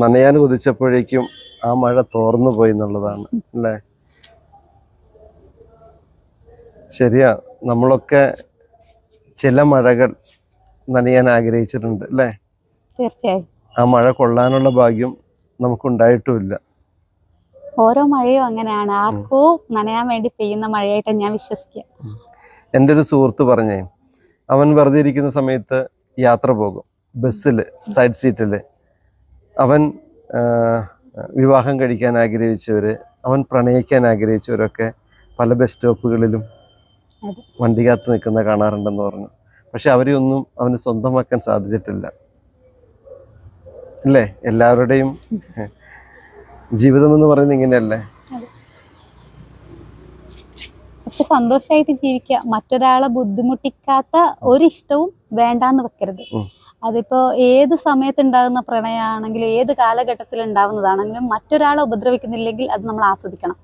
നനയാൻ കൊതിച്ചപ്പോഴേക്കും ആ മഴ തോർന്നു പോയി എന്നുള്ളതാണ് അല്ലേ? ശരിയാ, നമ്മളൊക്കെ ചില മഴകൾ നനയാൻ ആഗ്രഹിച്ചിട്ടുണ്ട് അല്ലേ? തീർച്ചയായും. ആ മഴ കൊള്ളാനുള്ള ഭാഗ്യം നമുക്കുണ്ടായിട്ടുമില്ല. ഓരോ മഴയും അങ്ങനെയാണ്, ആർക്കോ നനയാൻ വേണ്ടി പെയ്യുന്ന മഴയായിട്ട് ഞാൻ വിശ്വസിക്കുക. എൻ്റെ ഒരു സുഹൃത്ത് പറഞ്ഞേ, അവൻ വെറുതെ ഇരിക്കുന്ന സമയത്ത് യാത്ര പോകും ബസ്സിൽ, സൈഡ് സീറ്റിൽ. അവൻ വിവാഹം കഴിക്കാൻ ആഗ്രഹിച്ചവര്, അവൻ പ്രണയിക്കാൻ ആഗ്രഹിച്ചവരൊക്കെ പല ബസ് സ്റ്റോപ്പുകളിലും വണ്ടി കാത്ത് നിൽക്കുന്ന കാണാറുണ്ടെന്ന് പറഞ്ഞു. പക്ഷെ അവരെ ഒന്നും അവന് സ്വന്തമാക്കാൻ സാധിച്ചിട്ടില്ല അല്ലേ? എല്ലാവരുടെയും ജീവിതം എന്ന് പറയുന്നത് ഇങ്ങനെയല്ലേ? പക്ഷെ സന്തോഷമായിട്ട് ജീവിക്കുക, മറ്റൊരാളെ ബുദ്ധിമുട്ടിക്കാത്ത ഒരിഷ്ടവും വേണ്ടാന്ന് വെക്കരുത്. അതിപ്പോ ഏത് സമയത്ത് ഉണ്ടാകുന്ന പ്രണയമാണെങ്കിലും ഏത് കാലഘട്ടത്തിൽ ഉണ്ടാവുന്നതാണെങ്കിലും മറ്റൊരാളെ ഉപദ്രവിക്കുന്നില്ലെങ്കിൽ അത് നമ്മൾ ആസ്വദിക്കണം.